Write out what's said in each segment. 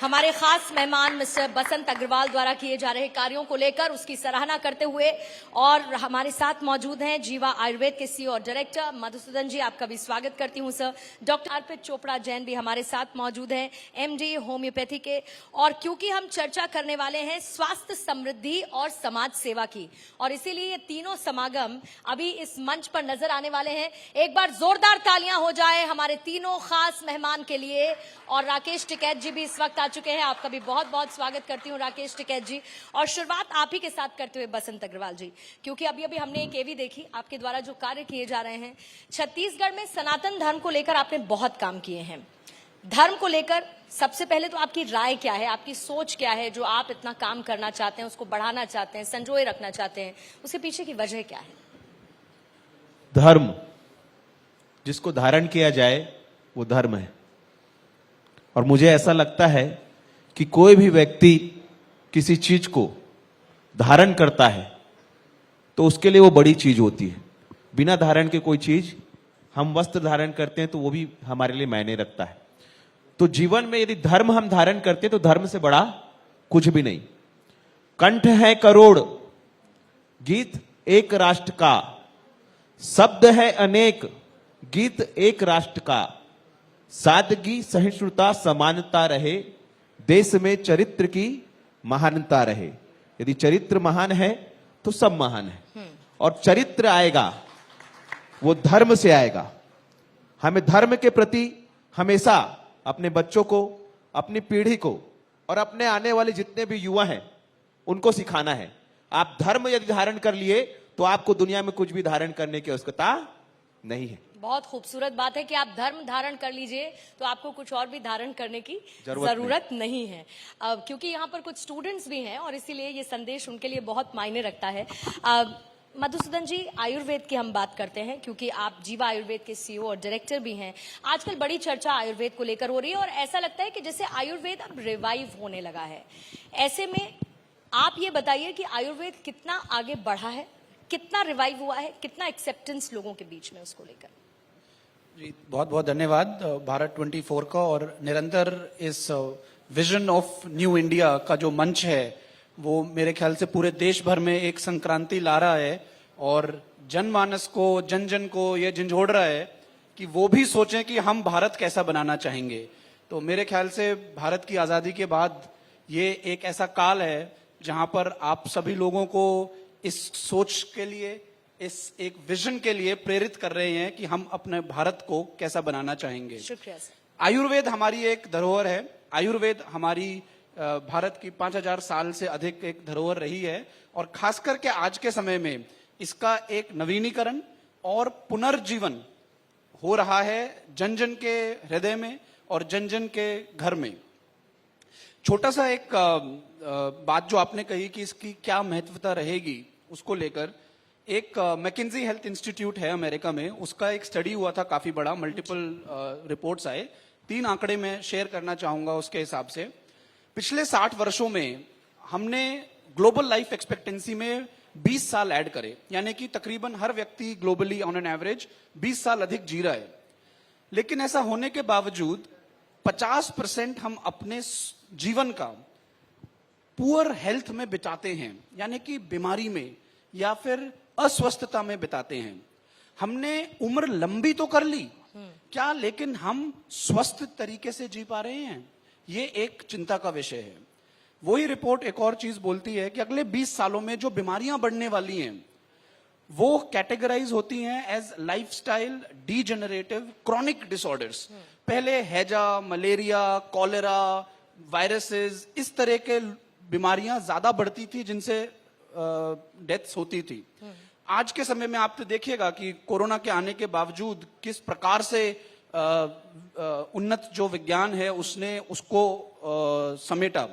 हमारे खास मेहमान मिस्टर बसंत अग्रवाल द्वारा किए जा रहे कार्यों को लेकर उसकी सराहना करते हुए और हमारे साथ मौजूद हैं जीवा आयुर्वेद के सीईओ और डायरेक्टर मधुसूदन जी, आपका भी स्वागत करती हूं सर। डॉक्टर अर्पित चोपड़ा जैन भी हमारे साथ मौजूद हैं, एमडी होम्योपैथी के। और क्योंकि हम चर्चा करने वाले हैं स्वास्थ्य समृद्धि और समाज सेवा की, और इसीलिए ये तीनों समागम अभी इस मंच पर नजर आने वाले हैं। एक बार जोरदार तालियां हो जाए हमारे तीनों खास मेहमान के लिए। और राकेश टिकैत जी भी इस वक्त आ चुके हैं, आपका भी बहुत बहुत स्वागत करती हूं राकेश टिकैत जी। और शुरुआत आप ही के साथ करते हुए बसंत अग्रवाल जी, क्योंकि अभी अभी हमने एक एवी देखी आपके द्वारा जो कार्य किए जा रहे हैं छत्तीसगढ़ में। सनातन धर्म को लेकर आपने बहुत काम किए हैं। धर्म को लेकर सबसे पहले तो आपकी राय क्या है, आपकी सोच क्या है, जो आप इतना काम करना चाहते हैं, उसको बढ़ाना चाहते हैं, संजोए रखना चाहते हैं, उसके पीछे की वजह क्या है? धर्म जिसको धारण किया जाए वो धर्म है। और मुझे ऐसा लगता है कि कोई भी व्यक्ति किसी चीज को धारण करता है तो उसके लिए वो बड़ी चीज होती है। बिना धारण के कोई चीज, हम वस्त्र धारण करते हैं तो वो भी हमारे लिए मायने रखता है। तो जीवन में यदि धर्म हम धारण करते हैं तो धर्म से बड़ा कुछ भी नहीं। कंठ है करोड़, गीत एक राष्ट्र का, शब्द है अनेक, गीत एक राष्ट्र का, सादगी सहिष्णुता समानता रहे, देश में चरित्र की महानता रहे। यदि चरित्र महान है तो सब महान है। और चरित्र आएगा वो धर्म से आएगा। हमें धर्म के प्रति हमेशा अपने बच्चों को, अपनी पीढ़ी को और अपने आने वाले जितने भी युवा हैं उनको सिखाना है। आप धर्म यदि धारण कर लिए तो आपको दुनिया में कुछ भी धारण करने की आवश्यकता नहीं है। बहुत खूबसूरत बात है कि आप धर्म धारण कर लीजिए तो आपको कुछ और भी धारण करने की जरूरत नहीं है। क्योंकि यहाँ पर कुछ स्टूडेंट्स भी हैं और इसीलिए ये संदेश उनके लिए बहुत मायने रखता है। मधुसूदन जी, आयुर्वेद की हम बात करते हैं क्योंकि आप जीवा आयुर्वेद के सीईओ और डायरेक्टर भी हैं। आजकल बड़ी चर्चा आयुर्वेद को लेकर हो रही है और ऐसा लगता है कि जैसे आयुर्वेद अब रिवाइव होने लगा है। ऐसे में आप ये बताइए कि आयुर्वेद कितना आगे बढ़ा है, कितना रिवाइव हुआ है, कितना एक्सेप्टेंस लोगों के बीच में उसको लेकर? जी बहुत बहुत धन्यवाद भारत 24 का। और निरंतर इस विजन ऑफ न्यू इंडिया का जो मंच है वो मेरे ख्याल से पूरे देश भर में एक संक्रांति ला रहा है और जनमानस को, जन जन को ये झंझोड़ रहा है कि वो भी सोचें कि हम भारत कैसा बनाना चाहेंगे। तो मेरे ख्याल से भारत की आज़ादी के बाद ये एक ऐसा काल है जहां पर आप सभी लोगों को इस सोच के लिए, इस एक विजन के लिए प्रेरित कर रहे हैं कि हम अपने भारत को कैसा बनाना चाहेंगे। शुक्रिया सर। आयुर्वेद हमारी एक धरोहर है। आयुर्वेद हमारी भारत की 5000 साल से अधिक एक धरोहर रही है और खास करके आज के समय में इसका एक नवीनीकरण और पुनर्जीवन हो रहा है जन जन के हृदय में और जन जन के घर में। छोटा सा एक बात जो आपने कही कि इसकी क्या महत्वता रहेगी, उसको लेकर एक मैकिन्जी हेल्थ इंस्टीट्यूट है अमेरिका में, उसका एक स्टडी हुआ था काफी बड़ा, मल्टीपल रिपोर्ट्स आए। 3 आंकड़े मैं शेयर करना चाहूंगा उसके हिसाब से। पिछले 60 वर्षों में हमने ग्लोबल लाइफ एक्सपेक्टेंसी में 20 साल ऐड करे, यानी कि तकरीबन हर व्यक्ति ग्लोबली ऑन एन एवरेज 20 साल अधिक जी रहा है। लेकिन ऐसा होने के बावजूद 50% हम अपने जीवन का पुअर हेल्थ में बिताते हैं, यानी कि बीमारी में या फिर अस्वस्थता में बिताते हैं। हमने उम्र लंबी तो कर ली क्या, लेकिन हम स्वस्थ तरीके से जी पा रहे हैं? ये एक चिंता का विषय है। वही रिपोर्ट एक और चीज बोलती है कि अगले 20 सालों में जो बीमारियां बढ़ने वाली हैं वो कैटेगराइज होती हैं as lifestyle degenerative chronic disorders. पहले हैजा, मलेरिया, कॉलेरा, वायरसेस, इस तरह के बीमारियां ज्यादा बढ़ती थी जिनसे डेथ्स होती थी। आज के समय में आप तो देखिएगा कि कोरोना के आने के बावजूद किस प्रकार से उन्नत जो विज्ञान है उसने उसको समेटा।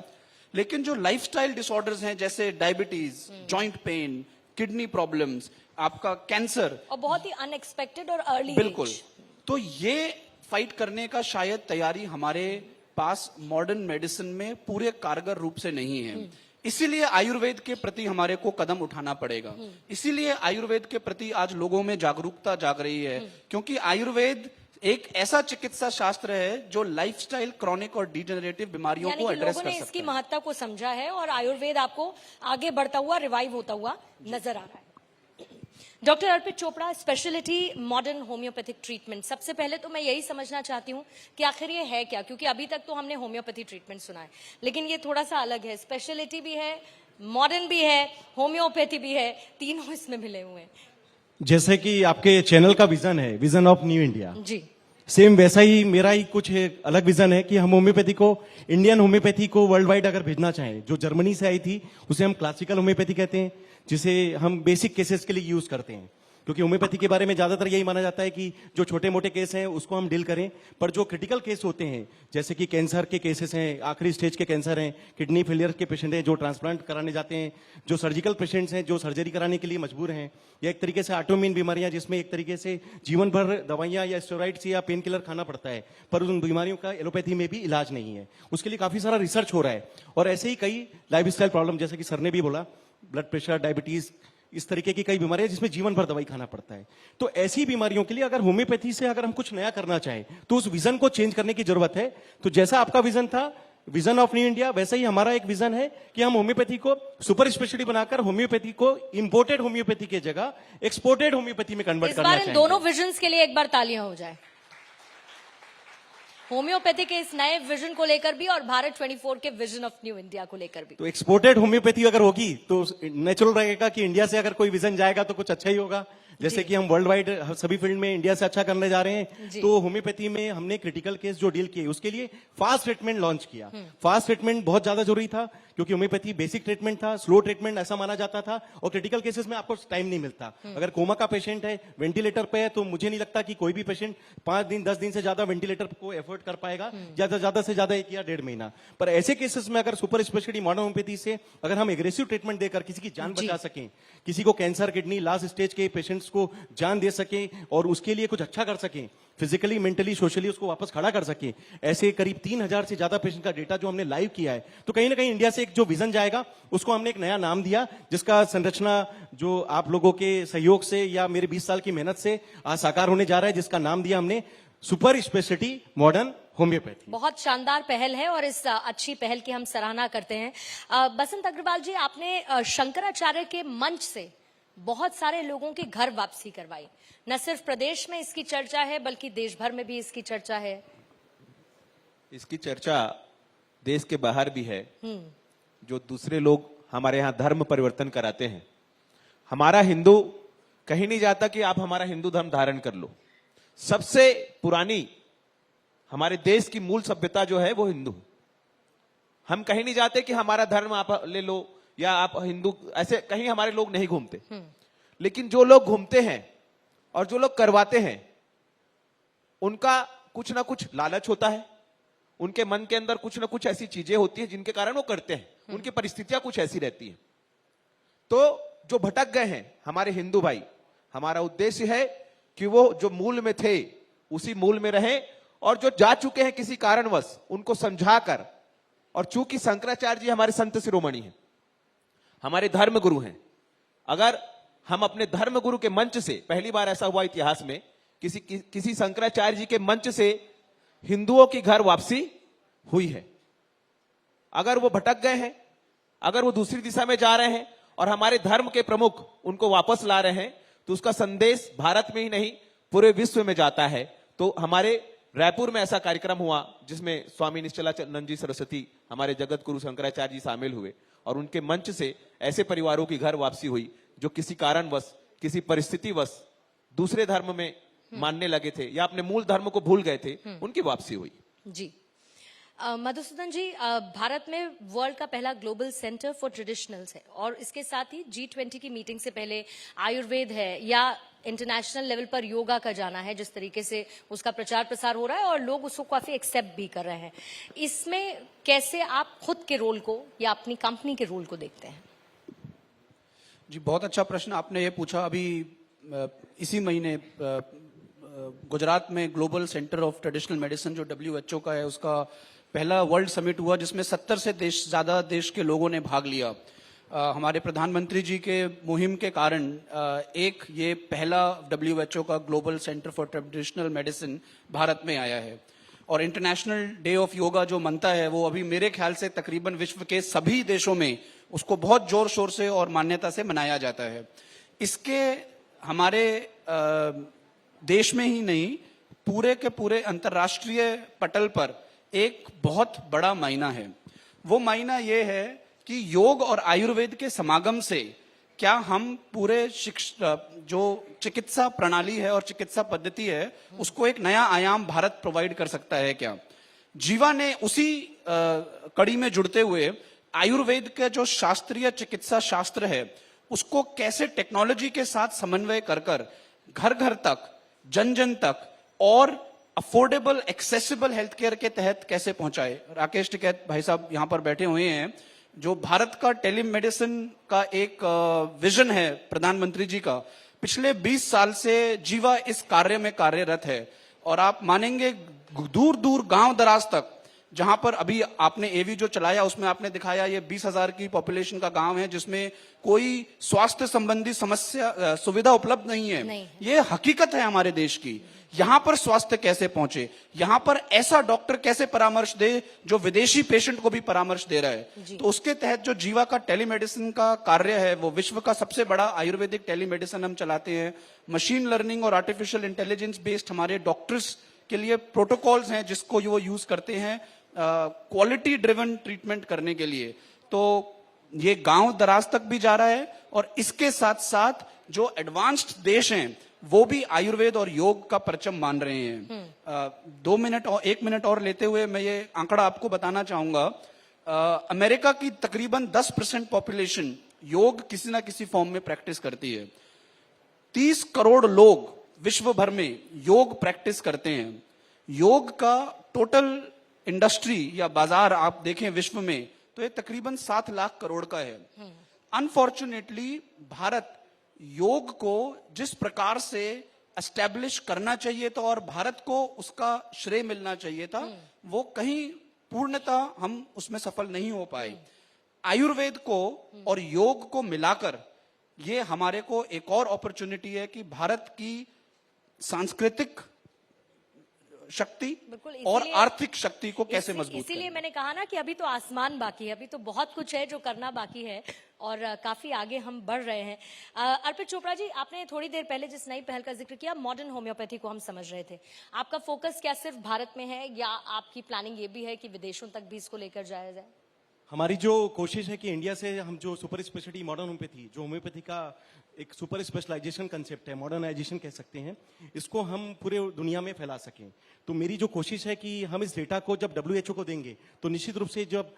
लेकिन जो लाइफस्टाइल डिसऑर्डर्स हैं जैसे diabetes, joint pain, kidney problems, आपका कैंसर, और बहुत ही अनएक्सपेक्टेड और अर्ली, बिल्कुल, तो ये फाइट करने का शायद तैयारी हमारे पास मॉडर्न मेडिसिन में पूरे कारगर रूप से नहीं है। इसीलिए आयुर्वेद के प्रति हमारे को कदम उठाना पड़ेगा। इसीलिए आयुर्वेद के प्रति आज लोगों में जागरूकता जाग रही है, क्योंकि आयुर्वेद एक ऐसा चिकित्सा शास्त्र है जो लाइफस्टाइल, क्रॉनिक और डिजेनरेटिव बीमारियों यानी को कि एड्रेस लोगों कर ने सकता इसकी है। महत्ता को समझा है और आयुर्वेद आपको आगे बढ़ता हुआ, रिवाइव होता हुआ नजर आ रहा है। Doctor Arpit Chopra, speciality modern homeopathic treatment. सबसे पहले तो मैं यही समझना चाहती हूँ कि आखिर ये है क्या, क्योंकि अभी तक तो हमने होम्योपैथी ट्रीटमेंट सुना है, लेकिन ये थोड़ा सा अलग है। स्पेशलिटी भी है, मॉडर्न भी है, होम्योपैथी भी है, तीनों इसमें मिले हुए हैं। जैसे कि आपके चैनल का विजन है, विजन ऑफ न्यू इंडिया, जी, सेम वैसा ही मेरा ही कुछ एक अलग विजन है कि हम होम्योपैथी को, इंडियन होम्योपैथी को वर्ल्ड वाइड अगर भेजना चाहें, जो जर्मनी से आई थी उसे हम क्लासिकल होम्योपैथी कहते हैं, जिसे हम बेसिक केसेस के लिए यूज करते हैं, क्योंकि होम्योपैथी के बारे में ज्यादातर यही माना जाता है कि जो छोटे मोटे केस हैं उसको हम डील करें, पर जो क्रिटिकल केस होते हैं, जैसे कि कैंसर के केसेस हैं, आखिरी स्टेज के कैंसर हैं, किडनी फेलियर के पेशेंट हैं जो ट्रांसप्लांट कराने जाते हैं, जो सर्जिकल पेशेंट्स हैं जो सर्जरी कराने के लिए मजबूर हैं, या एक तरीके से ऑटोइम्यून बीमारियां जिसमें एक तरीके से जीवन भर दवाइयां या स्टेरॉइड्स या पेन किलर खाना पड़ता है, पर उन बीमारियों का एलोपैथी में भी इलाज नहीं है, उसके लिए काफी सारा रिसर्च हो रहा है। और ऐसे ही कई लाइफस्टाइल प्रॉब्लम, जैसे कि सर ने भी बोला, ब्लड प्रेशर, डायबिटीज, इस तरीके की कई बीमारियां जिसमें जीवन भर दवाई खाना पड़ता है। तो ऐसी बीमारियों के लिए अगर होम्योपैथी से अगर हम कुछ नया करना चाहें तो उस विजन को चेंज करने की जरूरत है। तो जैसा आपका विजन था, विजन ऑफ न्यू इंडिया, वैसे ही हमारा एक विजन है कि हम होम्योपैथी को सुपर स्पेशलिटी बनाकर होम्योपैथी को इंपोर्टेड होम्योपैथी की जगह एक्सपोर्टेड होम्योपैथी में कन्वर्ट इस करना बार इन चाहेंगे। दोनों विजन्स के लिए एक बार तालियां हो जाए, होम्योपैथी के इस नए विजन को लेकर भी और भारत 24 के विजन ऑफ न्यू इंडिया को लेकर भी। तो एक्सपोर्टेड होम्योपैथी अगर होगी तो नेचुरल रहेगा कि इंडिया से अगर कोई विजन जाएगा तो कुछ अच्छा ही होगा। जैसे कि हम वर्ल्ड वाइड सभी फील्ड में इंडिया से अच्छा करने जा रहे हैं, तो होम्योपैथी में हमने क्रिटिकल केस जो डील किए उसके लिए फास्ट ट्रीटमेंट लॉन्च किया। फास्ट ट्रीटमेंट बहुत ज्यादा जरूरी था, क्योंकि होम्योपैथी बेसिक ट्रीटमेंट था, स्लो ट्रीटमेंट ऐसा माना जाता था, और क्रिटिकल केसेस में आपको टाइम नहीं मिलता। अगर कोमा का पेशेंट है, वेंटिलेटर पे है, तो मुझे नहीं लगता कि कोई भी पेशेंट 5 दिन 10 दिन से ज्यादा वेंटिलेटर को एफोर्ड कर पाएगा, ज्यादा से ज्यादा 1 या 1.5 महीना। पर ऐसे केसेस में अगर सुपर स्पेशलिटी मॉडर्न होम्योपैथी से अगर हम एग्रेसिव ट्रीटमेंट देकर किसी की जान बचा सकें, किसी को कैंसर, किडनी, लास्ट स्टेज के पेशेंट्स को जान दे सकें और उसके लिए कुछ अच्छा कर सकें, फिजिकली, मेंटली, सोशली उसको वापस खड़ा कर सके, ऐसे करीब 3000 से ज्यादा पेशेंट का डेटा जो हमने लाइव किया है, तो कहीं ना कहीं इंडिया से एक जो विजन जाएगा उसको हमने एक नया नाम दिया, जिसका संरचना जो आप लोगों के सहयोग से या मेरे 20 साल की मेहनत से आज साकार होने जा रहा है, जिसका नाम दिया हमने सुपर स्पेशलिटी मॉडर्न होम्योपैथी। बहुत शानदार पहल है और इस अच्छी पहल की हम सराहना करते हैं। बसंत अग्रवाल जी, आपने शंकराचार्य के मंच से बहुत सारे लोगों की घर वापसी करवाई। न सिर्फ प्रदेश में इसकी चर्चा है बल्कि देश भर में भी इसकी चर्चा है। इसकी चर्चा देश के बाहर भी है। जो दूसरे लोग हमारे यहाँ धर्म परिवर्तन कराते हैं, हमारा हिंदू कहीं नहीं जाता कि आप हमारा हिंदू धर्म धारण कर लो। सबसे पुरानी हमारे देश की मूल सभ्यता जो है वो हिंदू है। हम कहीं नहीं जाते कि हमारा धर्म आप ले लो या आप हिंदू, ऐसे कहीं हमारे लोग नहीं घूमते। लेकिन जो लोग घूमते हैं और जो लोग करवाते हैं, उनका कुछ ना कुछ लालच होता है, उनके मन के अंदर कुछ ना कुछ ऐसी चीजें होती हैं जिनके कारण वो करते हैं, उनकी परिस्थितियां कुछ ऐसी रहती हैं। तो जो भटक गए हैं हमारे हिंदू भाई, हमारा उद्देश्य है कि वो जो मूल में थे उसी मूल में रहें, और जो जा चुके हैं किसी कारणवश उनको समझाकर, और चूंकि शंकराचार्य जी हमारे संत शिरोमणि हैं, हमारे धर्म गुरु हैं, अगर हम अपने धर्म गुरु के मंच से, पहली बार ऐसा हुआ इतिहास में, किसी शंकराचार्य जी के मंच से हिंदुओं की घर वापसी हुई है। अगर वो भटक गए हैं, अगर वो दूसरी दिशा में जा रहे हैं और हमारे धर्म के प्रमुख उनको वापस ला रहे हैं, तो उसका संदेश भारत में ही नहीं पूरे विश्व में जाता है। तो हमारे रायपुर में ऐसा कार्यक्रम हुआ जिसमें स्वामी निश्चलानंद जी सरस्वती, हमारे जगत गुरु शंकराचार्य जी शामिल हुए, और उनके मंच से ऐसे परिवारों की घर वापसी हुई जो किसी कारणवश, किसी परिस्थितिवश दूसरे धर्म में मानने लगे थे या अपने मूल धर्म को भूल गए थे, उनकी वापसी हुई। जी मधुसूदन जी, भारत में वर्ल्ड का पहला ग्लोबल सेंटर फॉर ट्रेडिशनल्स है, और इसके साथ ही G20 की मीटिंग से पहले आयुर्वेद है या इंटरनेशनल लेवल पर योगा का जाना है, जिस तरीके से उसका प्रचार प्रसार हो रहा है और लोग उसको काफी एक्सेप्ट भी कर रहे हैं। इसमें कैसे आप खुद के रोल को या अपनी कंपनी के रोल को देखते हैं? जी, बहुत अच्छा प्रश्न आपने ये पूछा। अभी इसी महीने गुजरात में global centre of traditional medicine जो WHO का है, उसका पहला वर्ल्ड समिट हुआ जिसमें 70 से ज्यादा देश के लोगों ने भाग लिया। हमारे प्रधानमंत्री जी के मुहिम के कारण एक ये पहला WHO का global centre for traditional medicine Bharat में आया है। और इंटरनेशनल डे ऑफ योगा जो मनता है वो अभी मेरे ख्याल से तकरीबन विश्व के सभी देशों में उसको बहुत जोर शोर से और मान्यता से मनाया जाता है। इसके हमारे देश में ही नहीं, पूरे के पूरे अंतर्राष्ट्रीय पटल पर एक बहुत बड़ा मायना है। वो मायना ये है कि योग और आयुर्वेद के समागम से क्या हम पूरे जो चिकित्सा प्रणाली है और चिकित्सा पद्धति है उसको एक नया आयाम भारत प्रोवाइड कर सकता है क्या। जीवा ने उसी कड़ी में जुड़ते हुए आयुर्वेद के जो शास्त्रीय चिकित्सा शास्त्र है उसको कैसे टेक्नोलॉजी के साथ समन्वय कर कर घर घर तक, जन जन तक और अफोर्डेबल एक्सेसिबल हेल्थ केयर के तहत कैसे पहुंचाए। राकेश टिकैत भाई साहब यहां पर बैठे हुए हैं। जो भारत का टेलीमेडिसिन का एक विजन है प्रधानमंत्री जी का, पिछले 20 साल से जीवा इस कार्य में कार्यरत है। और आप मानेंगे दूर दूर गांव दराज तक, जहां पर अभी आपने एवी जो चलाया उसमें आपने दिखाया ये 20,000 की पॉपुलेशन का गांव है जिसमें कोई स्वास्थ्य संबंधी समस्या सुविधा उपलब्ध नहीं है। ये हकीकत है हमारे देश की। यहां पर स्वास्थ्य कैसे पहुंचे, यहां पर ऐसा डॉक्टर कैसे परामर्श दे जो विदेशी पेशेंट को भी परामर्श दे रहा है। तो उसके तहत जो जीवा का टेलीमेडिसिन का कार्य है वो विश्व का सबसे बड़ा आयुर्वेदिक टेलीमेडिसिन हम चलाते हैं। मशीन लर्निंग और आर्टिफिशियल इंटेलिजेंस बेस्ड हमारे डॉक्टर्स के लिए प्रोटोकॉल्स हैं जिसको वो यूज करते हैं क्वालिटी ड्रिवन ट्रीटमेंट करने के लिए। तो ये गांव दराज तक भी जा रहा है और इसके साथ साथ जो एडवांस्ड देश हैं वो भी आयुर्वेद और योग का परचम मान रहे हैं। 2 मिनट और 1 मिनट और लेते हुए मैं ये आंकड़ा आपको बताना चाहूंगा। अमेरिका की तकरीबन 10% पॉपुलेशन योग किसी ना किसी फॉर्म में प्रैक्टिस करती है। 30 करोड़ लोग विश्व भर में योग प्रैक्टिस करते हैं। योग का टोटल इंडस्ट्री या बाजार आप देखें विश्व में तो ये तकरीबन 7 लाख करोड़ का है। अनफॉर्चुनेटली भारत योग को जिस प्रकार से एस्टेब्लिश करना चाहिए था और भारत को उसका श्रेय मिलना चाहिए था वो कहीं पूर्णतः हम उसमें सफल नहीं हो पाए। आयुर्वेद को और योग को मिलाकर ये हमारे को एक और अपॉर्चुनिटी है कि भारत की सांस्कृतिक शक्ति और आर्थिक शक्ति को कैसे मजबूत करें। इसीलिए मैंने कहा ना कि अभी तो आसमान बाकी है, अभी तो बहुत कुछ है जो करना बाकी है और काफी आगे हम बढ़ रहे हैं। अर्पित चोपड़ा जी, आपने थोड़ी देर पहले जिस नई पहल का जिक्र किया, मॉडर्न होम्योपैथी को हम समझ रहे थे। आपका फोकस क्या सिर्फ भारत में है या आपकी प्लानिंग ये भी है कि विदेशों तक भी इसको लेकर जाया जाए? हमारी जो कोशिश है कि इंडिया से हम जो सुपर स्पेशलिटी मॉडर्न होम्योपैथी, जो होम्योपैथी का एक सुपर स्पेशलाइजेशन कंसेप्ट है, मॉडर्नाइजेशन कह सकते हैं, इसको हम पूरे दुनिया में फैला सकें। तो मेरी जो कोशिश है कि हम इस डेटा को जब WHO को देंगे तो निश्चित रूप से जब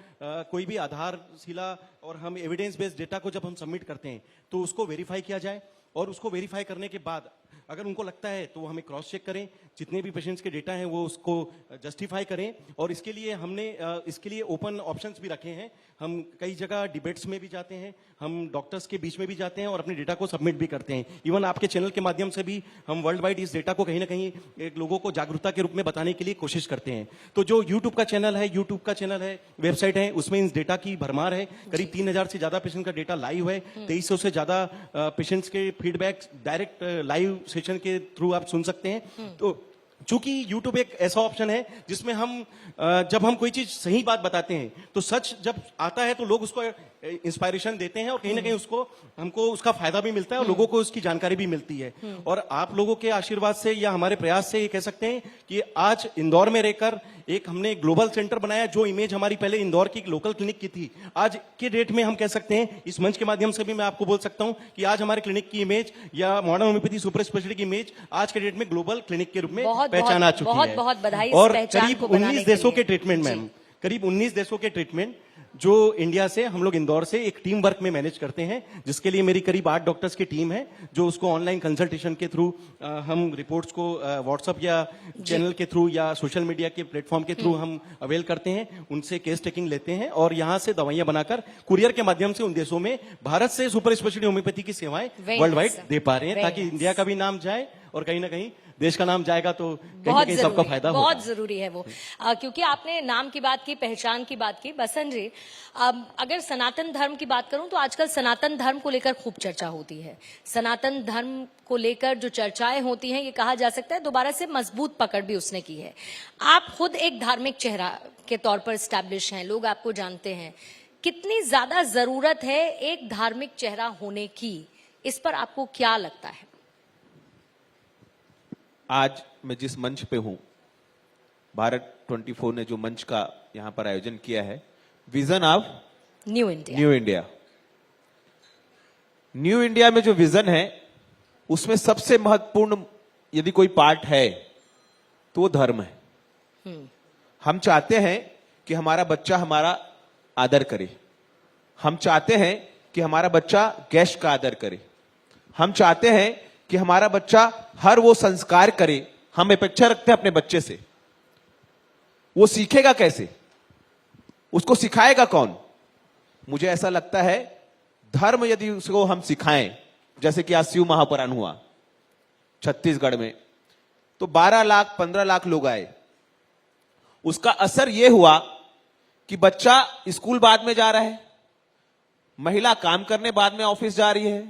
कोई भी आधारशिला और हम एविडेंस बेस्ड डेटा को जब हम सबमिट करते हैं तो उसको वेरीफाई किया जाए और उसको वेरीफाई करने के बाद अगर उनको लगता है तो वो हमें क्रॉस चेक करें, जितने भी पेशेंट्स के डेटा हैं वो उसको जस्टिफाई करें। और इसके लिए हमने इसके लिए ओपन ऑप्शंस भी रखे हैं। हम कई जगह डिबेट्स में भी जाते हैं, हम डॉक्टर्स के बीच में भी जाते हैं और अपने डेटा को सबमिट भी करते हैं। इवन आपके चैनल के माध्यम से भी हम वर्ल्ड वाइड इस डेटा को कहीं ना कहीं एक लोगों को जागरूकता के रूप में बताने के लिए कोशिश करते हैं। तो जो यूट्यूब का चैनल है, वेबसाइट है, उसमें इस डेटा की भरमार है। करीब 3000 से ज्यादा पेशेंट का डेटा लाइव है। 2300 से ज्यादा पेशेंट्स के फीडबैक डायरेक्ट लाइव सेशन के थ्रू आप सुन सकते हैं। तो चूंकि YouTube एक ऐसा ऑप्शन है जिसमें हम जब हम कोई चीज सही बात बताते हैं तो सच जब आता है तो लोग उसको इंस्पायरेशन देते हैं और कहीं ना कहीं उसको हमको उसका फायदा भी मिलता है और लोगों को उसकी जानकारी भी मिलती है। और आप लोगों के आशीर्वाद से या हमारे प्रयास से ये कह सकते हैं कि आज इंदौर में रहकर एक हमने ग्लोबल सेंटर बनाया। जो इमेज हमारी पहले इंदौर की लोकल क्लिनिक की थी, आज के डेट में हम कह सकते हैं, इस मंच के माध्यम से भी मैं आपको बोल सकता हूं कि आज हमारे क्लिनिक की इमेज या मॉडर्न होम्योपैथी सुपर स्पेशलिटी की इमेज आज के डेट में ग्लोबल क्लिनिक के रूप में पहचाना चुकी है। बहुत बहुत बधाई। और करीब 19 देशों के ट्रीटमेंट मैम, करीब 19 देशों के ट्रीटमेंट जो इंडिया से हम लोग इंदौर से एक टीम वर्क में मैनेज करते हैं, जिसके लिए मेरी करीब 8 डॉक्टर्स की टीम है जो उसको ऑनलाइन कंसल्टेशन के थ्रू हम रिपोर्ट्स को व्हाट्सएप या चैनल के थ्रू या सोशल मीडिया के प्लेटफॉर्म के थ्रू हम अवेल करते हैं, उनसे केस टेकिंग लेते हैं और यहाँ से दवाइयां बनाकर कुरियर के माध्यम से उन देशों में भारत से सुपर स्पेशलिटी होम्योपैथी की सेवाएं वर्ल्ड वाइड दे पा रहे हैं, ताकि इंडिया का भी नाम जाए और कहीं ना कहीं देश का नाम जाएगा तो कहीं ना बहुत कहीं सबका जरूरी, फायदा होगा। बहुत जरूरी है वो। क्योंकि आपने नाम की बात की, पहचान की बात की। बसंत जी, अगर सनातन धर्म की बात करूं तो आजकल सनातन धर्म को लेकर खूब चर्चा होती है। सनातन धर्म को लेकर जो चर्चाएं होती हैं, ये कहा जा सकता है दोबारा से मजबूत पकड़ भी उसने की है। आप खुद एक धार्मिक चेहरा के तौर पर स्टैब्लिश हैं, लोग आपको जानते हैं। कितनी ज्यादा जरूरत है एक धार्मिक चेहरा होने की, इस पर आपको क्या लगता है? आज मैं जिस मंच पे हूं, भारत 24 ने जो मंच का यहां पर आयोजन किया है, vision of new India. New India. New India में जो विजन है, उसमें सबसे महत्वपूर्ण यदि कोई पार्ट है तो वो धर्म है। हम चाहते हैं कि हमारा बच्चा हमारा आदर करे। हम चाहते हैं कि हमारा बच्चा गेस्ट का आदर करे। हम चाहते हैं कि हमारा बच्चा हर वो संस्कार करे। हम अपेक्षा रखते हैं अपने बच्चे से। वो सीखेगा कैसे? उसको सिखाएगा कौन? मुझे ऐसा लगता है धर्म यदि उसको हम सिखाएं, जैसे कि आज शिव महापुराण हुआ छत्तीसगढ़ में, तो 12 लाख 15 लाख लोग आए। उसका असर यह हुआ कि बच्चा स्कूल बाद में जा रहा है, महिला काम करने बाद में ऑफिस जा रही है,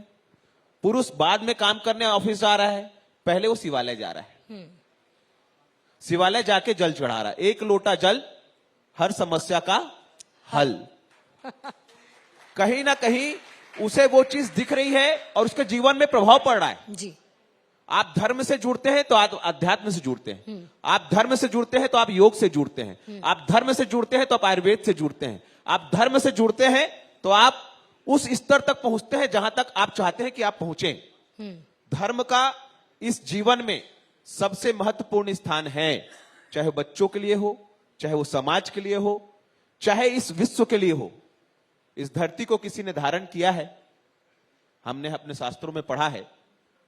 पुरुष बाद में काम करने ऑफिस जा रहा है, पहले वो शिवालय जा रहा है। शिवालय जाके जल चढ़ा रहा है। एक लोटा जल, हर समस्या का हल। कहीं ना कहीं उसे वो चीज दिख रही है और उसके जीवन में प्रभाव पड़ रहा है। जी। आप धर्म से जुड़ते हैं तो आप अध्यात्म से जुड़ते हैं। आप धर्म से जुड़ते हैं तो आप योग से जुड़ते हैं। आप धर्म से जुड़ते हैं तो आप आयुर्वेद से जुड़ते हैं। आप धर्म से जुड़ते हैं तो आप उस स्तर तक पहुंचते हैं जहां तक आप चाहते हैं कि आप पहुंचे। धर्म का इस जीवन में सबसे महत्वपूर्ण स्थान है, चाहे बच्चों के लिए हो, चाहे वो समाज के लिए हो, चाहे इस विश्व के लिए हो। इस धरती को किसी ने धारण किया है, हमने अपने शास्त्रों में पढ़ा है,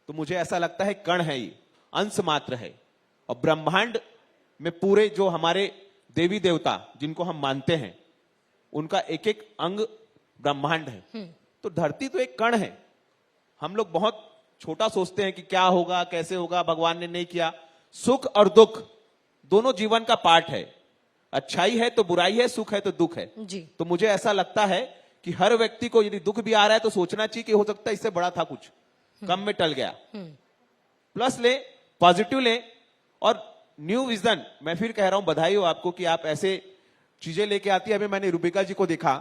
तो मुझे ऐसा लगता है कण है, ये अंश मात्र है। और ब्रह्मांड में पूरे जो हमारे देवी देवता जिनको हम मानते हैं, उनका एक एक अंग ब्रह्मांड है। तो धरती तो एक कण है। हम लोग बहुत छोटा सोचते हैं कि क्या होगा, कैसे होगा, भगवान ने नहीं किया। सुख और दुख दोनों जीवन का पार्ट है। अच्छाई है तो बुराई है, सुख है तो दुख है। जी। तो मुझे ऐसा लगता है कि हर व्यक्ति को यदि दुख भी आ रहा है तो सोचना चाहिए कि हो सकता है इससे बड़ा था, कुछ कम में टल गया। प्लस ले, पॉजिटिव ले और न्यू विजन। मैं फिर कह रहा हूं, बधाई हो आपको कि आप ऐसे चीजें लेके आती है। अभी मैंने रूबिका जी को देखा,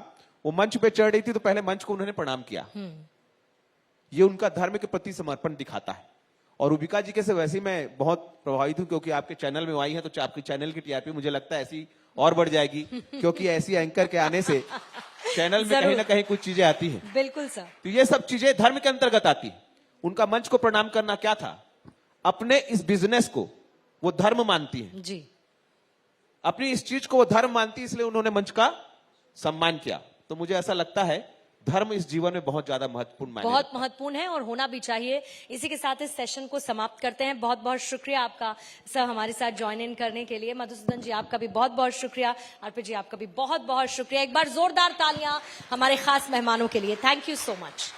वो मंच पे चढ़ रही थी तो पहले मंच को उन्होंने प्रणाम किया। ये उनका धर्म के प्रति समर्पण दिखाता है। और रूबिका जी के से वैसे मैं बहुत प्रभावित हूं, क्योंकि आपके चैनल में आई है तो आपके चैनल की टीआरपी मुझे लगता है ऐसी और बढ़ जाएगी, क्योंकि ऐसी एंकर के आने से चैनल में कहीं ना कहीं कुछ चीजें आती हैं। बिल्कुल सर। तो ये सब चीजें धर्म के अंतर्गत आती है। उनका मंच को प्रणाम करना क्या था? अपने इस बिजनेस को वो धर्म मानती है। जी। अपनी इस चीज को वो धर्म मानती है, इसलिए उन्होंने मंच का सम्मान किया। तो मुझे ऐसा लगता है धर्म इस जीवन में बहुत ज्यादा महत्वपूर्ण मायने बहुत महत्वपूर्ण है और होना भी चाहिए। इसी के साथ इस सेशन को समाप्त करते हैं। बहुत बहुत शुक्रिया आपका सर हमारे साथ ज्वाइन इन करने के लिए। मधुसूदन जी आपका भी बहुत बहुत शुक्रिया। अर्पित जी आपका भी बहुत बहुत शुक्रिया। एक बार जोरदार तालियां हमारे खास मेहमानों के लिए। Thank you so much.